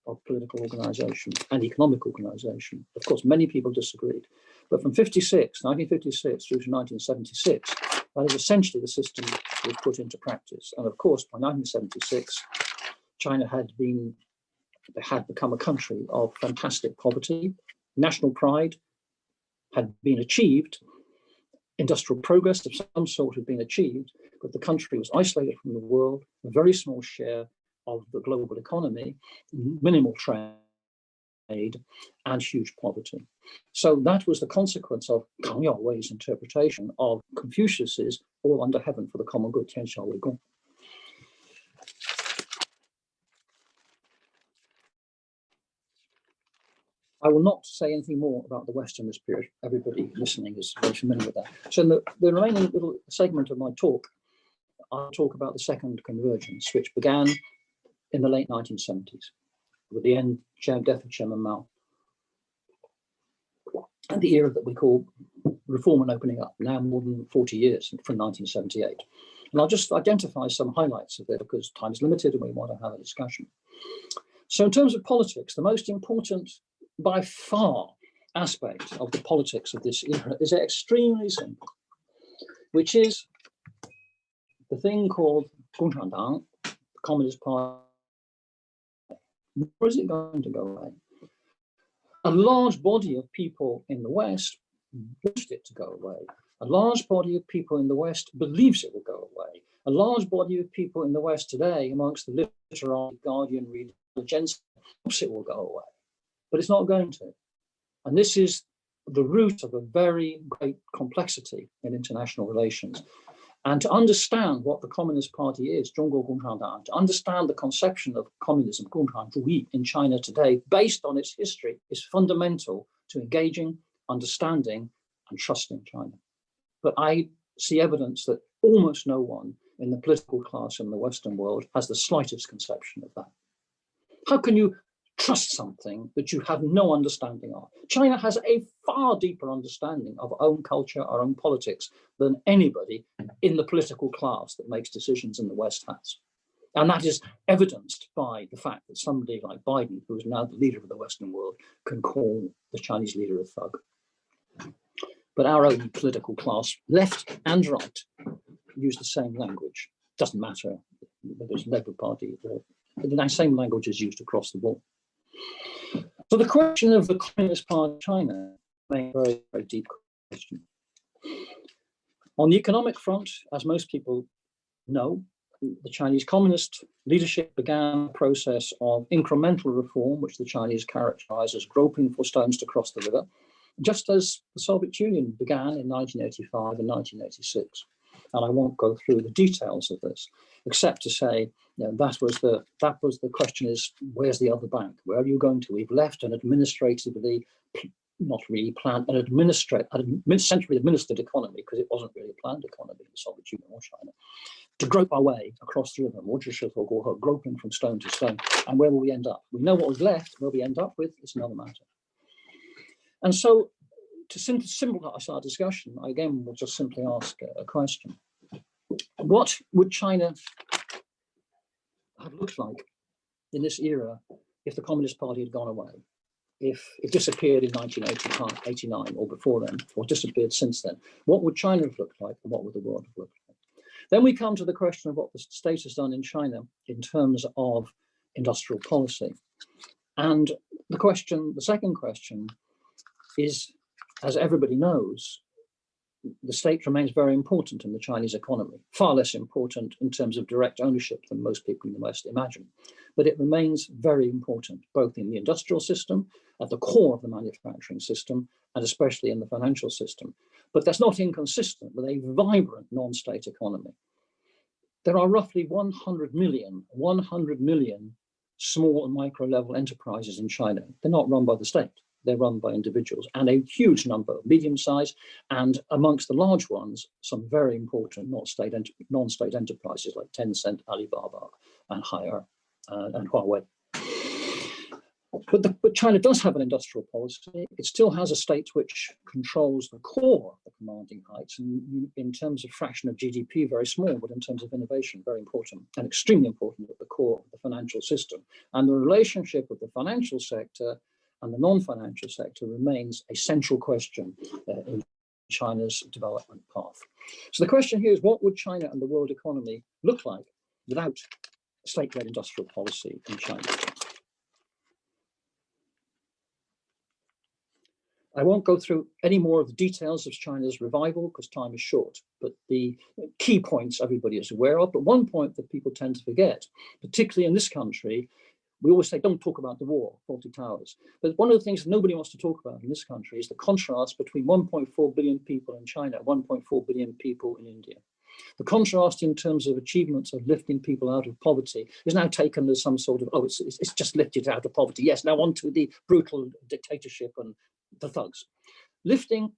of political organization and economic organization. Of course, many people disagreed. But from 1956 through to 1976, that is essentially the system was put into practice. And of course, by 1976, China had become a country of fantastic poverty. National pride had been achieved. Industrial progress of some sort had been achieved, but the country was isolated from the world, a very small share of the global economy, minimal trade, and huge poverty. So that was the consequence of Kang Yaowei's interpretation of Confucius's all under heaven for the common good, Tianxia Wei Gong. I will not say anything more about the Westernist period. Everybody listening is very familiar with that. So in the remaining little segment of my talk, I'll talk about the Second Convergence, which began in the late 1970s, with the death of Chairman Mao, and the era that we call reform and opening up, now more than 40 years from 1978. And I'll just identify some highlights of this because time is limited and we want to have a discussion. So in terms of politics, the most important by far aspect of the politics of this era is extremely simple, which is the thing called共产党, the Communist Party. Where is it going to go away? A large body of people in the West wished it to go away. A large body of people in the West believes it will go away. A large body of people in the West today, amongst the literati, Guardian readers, hopes it will go away. But it's not going to. And this is the root of a very great complexity in international relations. And to understand what the Communist Party is, 中国共产党, to understand the conception of communism, 共产主义, in China today, based on its history, is fundamental to engaging, understanding, and trusting China. But I see evidence that almost no one in the political class in the Western world has the slightest conception of that. How can you trust something that you have no understanding of? China has a far deeper understanding of our own culture, our own politics, than anybody in the political class that makes decisions in the West has. And that is evidenced by the fact that somebody like Biden, who is now the leader of the Western world, can call the Chinese leader a thug. But our own political class, left and right, use the same language. Doesn't matter whether it's Labour Party or the same language is used across the board. So the question of the Communist Party of China is a very, very deep question. On the economic front, as most people know, the Chinese Communist leadership began a process of incremental reform, which the Chinese characterize as groping for stones to cross the river, just as the Soviet Union began in 1985 and 1986. And I won't go through the details of this, except to say, that was the question is, where's the other bank? Where are you going to? We've left an administratively, not really planned, centrally administered economy, because it wasn't really a planned economy in the Soviet Union or China, to grope our way across the river, groping from stone to stone. And where will we end up? We know what we've left. Where we end up with is another matter. And so, to symbolize our discussion, I again will just simply ask a question. What would China have looked like in this era if the Communist Party had gone away? If it disappeared in 1989 or before then, or disappeared since then? What would China have looked like and what would the world have looked like? Then we come to the question of what the state has done in China in terms of industrial policy. And the second question is, as everybody knows, the state remains very important in the Chinese economy, far less important in terms of direct ownership than most people in the West imagine. But it remains very important, both in the industrial system, at the core of the manufacturing system, and especially in the financial system. But that's not inconsistent with a vibrant non-state economy. There are roughly 100 million small and micro level enterprises in China. They're not run by the state. They're run by individuals, and a huge number of medium-sized, and amongst the large ones, some very important non-state enterprises like Tencent, Alibaba, and Haier, and Huawei. But China does have an industrial policy. It still has a state which controls the core of the commanding heights, and in terms of fraction of GDP, very small, but in terms of innovation, very important and extremely important at the core of the financial system. And the relationship of the financial sector and the non-financial sector remains a central question in China's development path. So the question here is, what would China and the world economy look like without state-led industrial policy in China? I won't go through any more of the details of China's revival because time is short, but the key points everybody is aware of. But one point that people tend to forget, particularly in this country, we always say, don't talk about the war, Fawlty Towers. But one of the things nobody wants to talk about in this country is the contrast between 1.4 billion people in China, 1.4 billion people in India. The contrast in terms of achievements of lifting people out of poverty is now taken as some sort of, oh, it's just lifted out of poverty. Yes, now on to the brutal dictatorship and the thugs. Lifting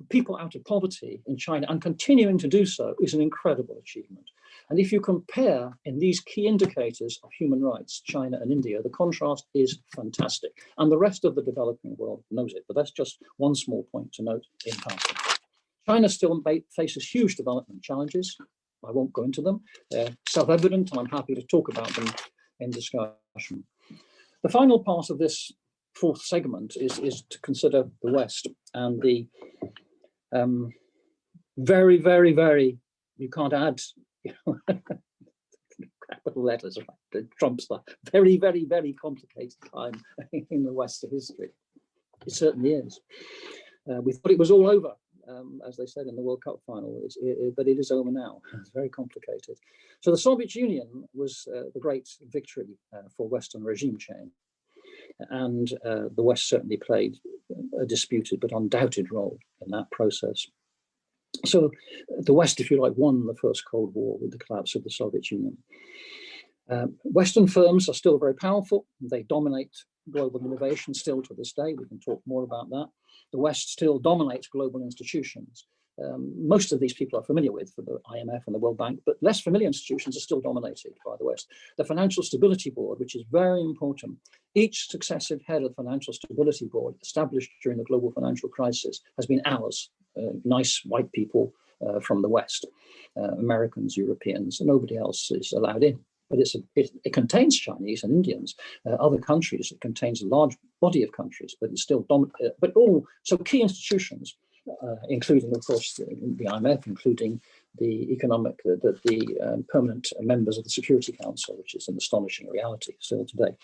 people out of poverty in China and continuing to do so is an incredible achievement. And if you compare in these key indicators of human rights, China and India, the contrast is fantastic. And the rest of the developing world knows it, but that's just one small point to note in passing. China still faces huge development challenges. I won't go into them. They're self-evident, and I'm happy to talk about them in discussion. The final part of this fourth segment is to consider the West and the very, very, very, you can't add capital letters, right? It trumps that. Very, very, very complicated time in the West of history. It certainly is. We thought it was all over, as they said in the World Cup final, but it is over now. It's very complicated. So the Soviet Union was the great victory for Western regime change. And the West certainly played a disputed but undoubted role in that process. So the West, if you like, won the first Cold War with the collapse of the Soviet Union. Western firms are still very powerful. They dominate global innovation still to this day. We can talk more about that. The West still dominates global institutions. Most of these people are familiar with, for the IMF and the World Bank, but less familiar institutions are still dominated by the West. The Financial Stability Board, which is very important, each successive head of the Financial Stability Board established during the global financial crisis has been ours, nice white people from the West, Americans, Europeans, and nobody else is allowed in. But it contains Chinese and Indians, other countries. It contains a large body of countries, but it's still dominant. But all so key institutions, including, of course, the IMF, including the permanent members of the Security Council, which is an astonishing reality still today.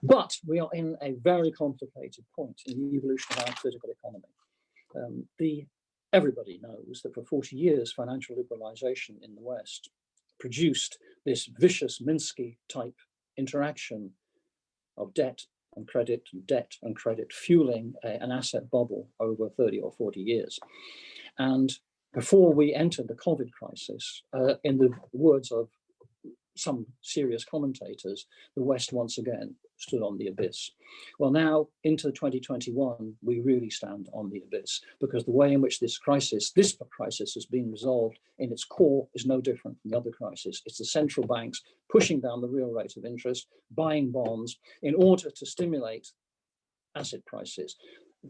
But we are in a very complicated point in the evolution of our political economy. Everybody knows that for 40 years, financial liberalization in the West produced this vicious Minsky type interaction of debt and credit, fueling an asset bubble over 30 or 40 years. And before we entered the COVID crisis, in the words of some serious commentators, the West once again stood on the abyss. Well, now into 2021, we really stand on the abyss, because the way in which this crisis has been resolved in its core is no different from the other crisis. It's the central banks pushing down the real rate of interest, buying bonds in order to stimulate asset prices.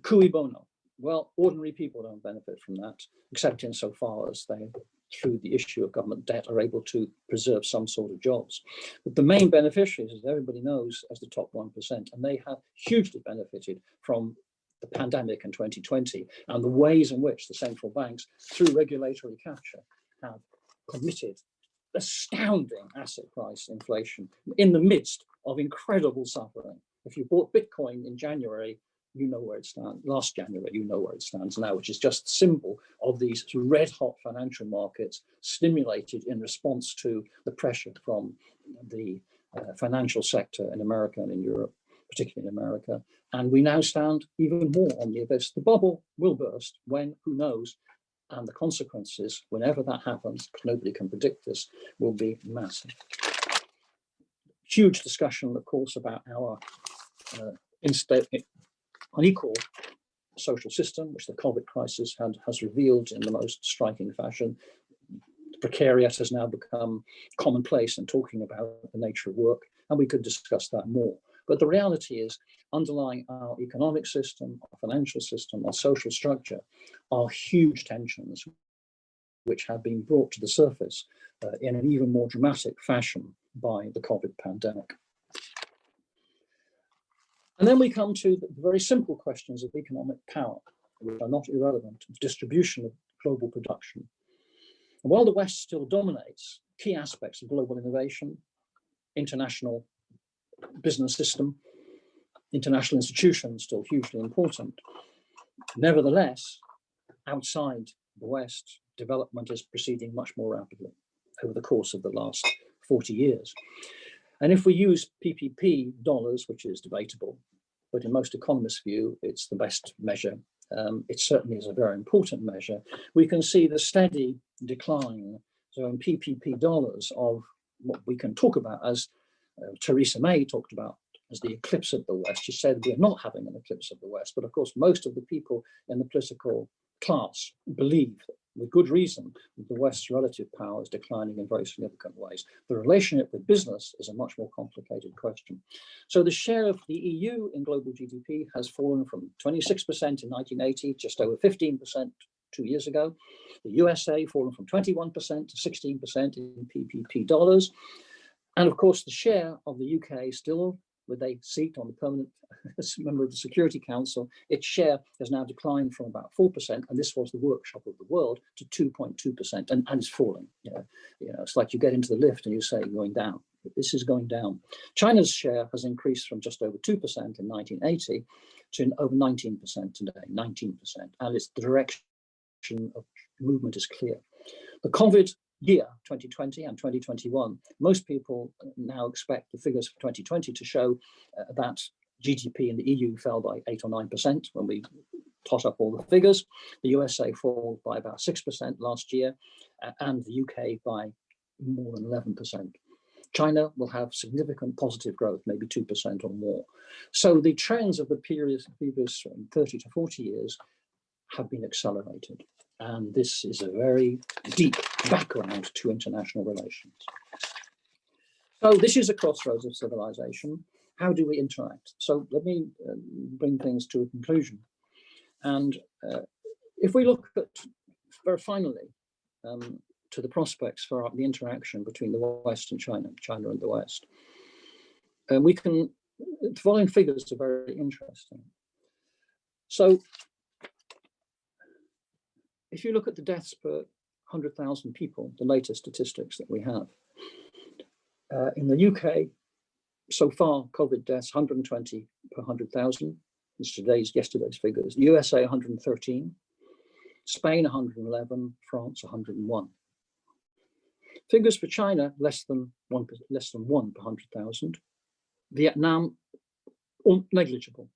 Cui bono? Well, ordinary people don't benefit from that, except insofar as they, through the issue of government debt, are able to preserve some sort of jobs. But the main beneficiaries, as everybody knows, as the top 1%, and they have hugely benefited from the pandemic in 2020 and the ways in which the central banks, through regulatory capture, have committed astounding asset price inflation in the midst of incredible suffering. If you bought Bitcoin in January, you know where it stands. Last January, you know where it stands now, which is just a symbol of these red hot financial markets stimulated in response to the pressure from the financial sector in America and in Europe, particularly in America. And we now stand even more on the abyss. The bubble will burst when, who knows, and the consequences, whenever that happens, because nobody can predict this, will be massive. Huge discussion, of course, about our unequal social system, which the COVID crisis has revealed in the most striking fashion. The precariat has now become commonplace in talking about the nature of work, and we could discuss that more. But the reality is, underlying our economic system, our financial system, our social structure are huge tensions which have been brought to the surface in an even more dramatic fashion by the COVID pandemic. And then we come to the very simple questions of economic power, which are not irrelevant to the distribution of global production. And while the West still dominates key aspects of global innovation, international business system, international institutions still hugely important, nevertheless, outside the West, development is proceeding much more rapidly over the course of the last 40 years. And if we use PPP dollars, which is debatable, but in most economists' view, it's the best measure. It certainly is a very important measure. We can see the steady decline. So in PPP dollars of what we can talk about as Theresa May talked about as the eclipse of the West. She said we're not having an eclipse of the West, but of course most of the people in the political class believe, with good reason, that the West's relative power is declining in very significant ways. The relationship with business is a much more complicated question. So the share of the EU in global GDP has fallen from 26% in 1980, just over 15% 2 years ago. The USA fallen from 21% to 16% in PPP dollars. And of course, the share of the UK still, with a seat on the permanent member of the Security Council, its share has now declined from about 4%, and this was the workshop of the world, to 2.2%, and it's falling. You know, it's like you get into the lift and you say going down. This is going down. China's share has increased from just over 2% in 1980 to over 19% today, 19%, and its direction of movement is clear. The COVID year 2020 and 2021, most people now expect the figures for 2020 to show that GDP in the EU fell by 8 or 9% when we tot up all the figures. The USA fell by about 6% last year, and the UK by more than 11%. China will have significant positive growth, maybe 2% or more. So the trends of the previous 30 to 40 years have been accelerated. And this is a very deep background to international relations. So this is a crossroads of civilization. How do we interact? So let me bring things to a conclusion. And if we look at, very finally, to the prospects for the interaction between the West and China, China and the West, we can, the following figures are very interesting. So if you look at the deaths per 100,000 people, the latest statistics that we have, in the UK, so far, COVID deaths, 120 per 100,000. It's yesterday's figures. The USA, 113. Spain, 111. France, 101. Figures for China, less than one per 100,000. Vietnam, negligible.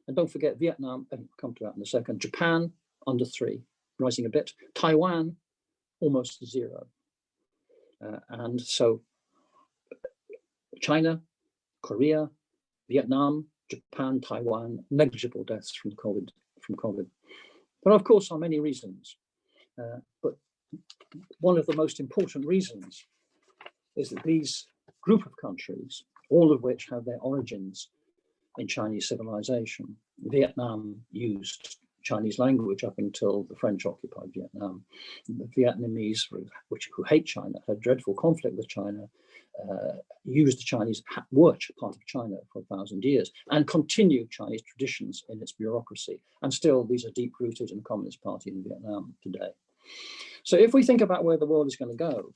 And don't forget Vietnam, I'll come to that in a second. Japan, under 3, rising a bit. Taiwan, almost 0. And so China, Korea, Vietnam, Japan, Taiwan, negligible deaths from COVID. There, of course, are many reasons, but one of the most important reasons is that these group of countries, all of which have their origins in Chinese civilization. Vietnam used Chinese language up until the French occupied Vietnam. The Vietnamese, who hate China, had dreadful conflict with China, used the Chinese, were part of China for 1,000 years, and continued Chinese traditions in its bureaucracy. And still, these are deep-rooted in the Communist Party in Vietnam today. So if we think about where the world is going to go,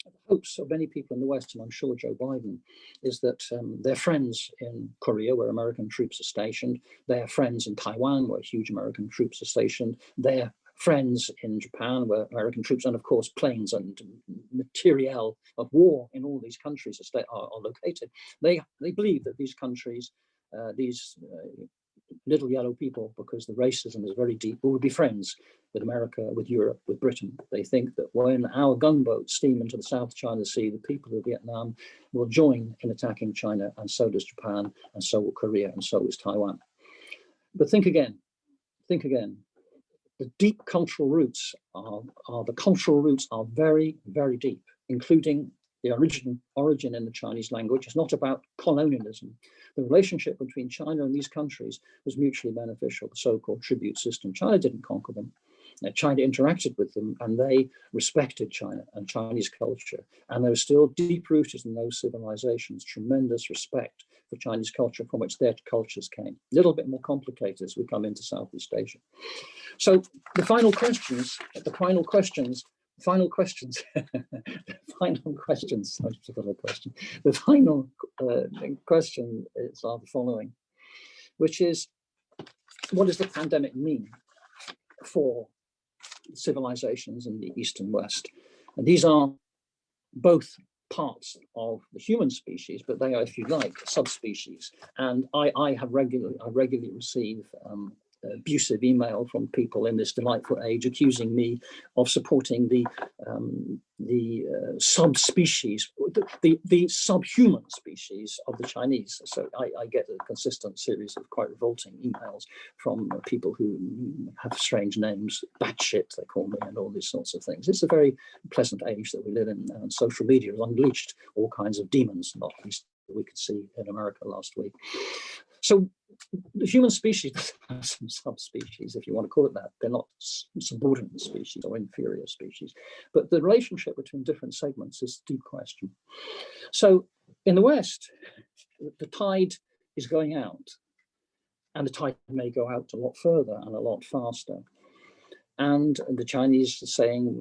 the hopes of many people in the West, and I'm sure Joe Biden, is that their friends in Korea, where American troops are stationed, their friends in Taiwan, where huge American troops are stationed, their friends in Japan, where American troops, and of course planes and materiel of war in all these countries are located. They believe that these countries, these little yellow people, because the racism is very deep, will be friends with America, with Europe, with Britain. They think that when our gunboats steam into the South China Sea, the people of Vietnam will join in attacking China, and so does Japan, and so will Korea, and so is Taiwan. But think again. The deep cultural roots are very, very deep, including the origin in the Chinese language. It's not about colonialism. The relationship between China and these countries was mutually beneficial, the so-called tribute system. China didn't conquer them. China interacted with them, and they respected China and Chinese culture. And there was still deep-rooted in those civilizations, tremendous respect for Chinese culture, from which their cultures came. A little bit more complicated as we come into Southeast Asia. So the final questions, sorry, I forgot a question. The final question is the following, which is, what does the pandemic mean for civilizations in the East and West? And these are both parts of the human species, but they are, if you like, subspecies. And I regularly receive abusive email from people in this delightful age accusing me of supporting the subspecies, the subhuman species of the Chinese. So I get a consistent series of quite revolting emails from people who have strange names, batshit they call me, and all these sorts of things. It's a very pleasant age that we live in, and social media has unleashed all kinds of demons, not least that we could see in America last week. So the human species has some subspecies, if you want to call it that. They're not subordinate species or inferior species, but the relationship between different segments is a deep question. So in the West, the tide is going out, and the tide may go out a lot further and a lot faster. And the Chinese saying,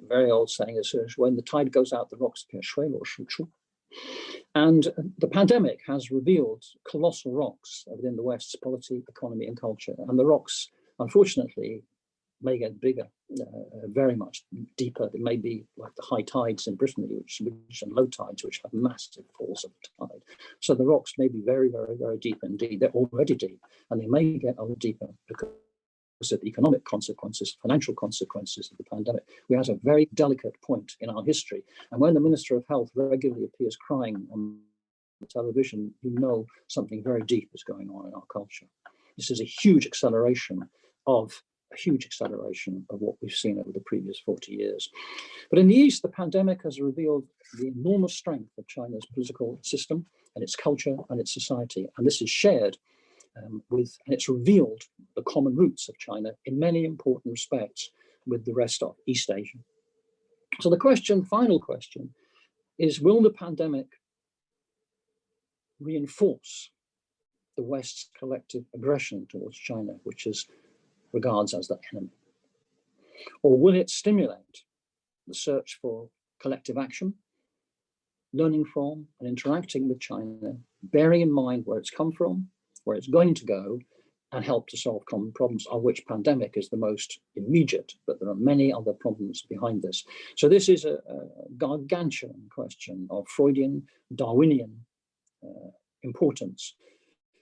very old saying, is when the tide goes out, the rocks appear shui or shu chu. And the pandemic has revealed colossal rocks within the West's polity, economy, and culture. And the rocks, unfortunately, may get bigger, very much deeper. It may be like the high tides in Britain, and low tides, which have massive falls of tide. So the rocks may be very, very, very deep indeed. They're already deep, and they may get a little deeper because of the economic consequences, financial consequences of the pandemic. We're at a very delicate point in our history. And when the Minister of Health regularly appears crying on television, you know something very deep is going on in our culture. This is a huge acceleration of what we've seen over the previous 40 years. But in the East, the pandemic has revealed the enormous strength of China's political system and its culture and its society. And this is shared and it's revealed the common roots of China in many important respects with the rest of East Asia. So the final question is, will the pandemic reinforce the West's collective aggression towards China, which is regards as the enemy? Or will it stimulate the search for collective action, learning from and interacting with China, bearing in mind where it's come from, where it's going to go, and help to solve common problems, of which pandemic is the most immediate, but there are many other problems behind this. So this is a gargantuan question of Freudian, Darwinian importance.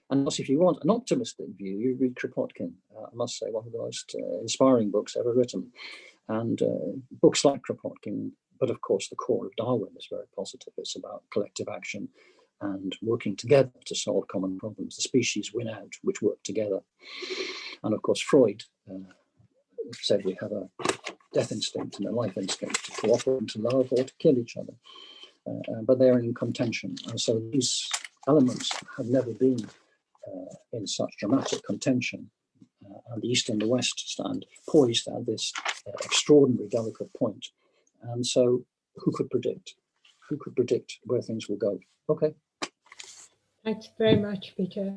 And also, if you want an optimistic view, you read Kropotkin. I must say, one of the most inspiring books ever written. And books like Kropotkin, but of course the core of Darwin is very positive. It's about collective action and working together to solve common problems. The species win out, which work together. And of course, Freud said we have a death instinct and a life instinct, to cooperate, to love, or to kill each other. But they're in contention. And so these elements have never been in such dramatic contention. And the East and the West stand poised at this extraordinary, delicate point. And so who could predict? Who could predict where things will go? Okay. Thank you very much, Peter.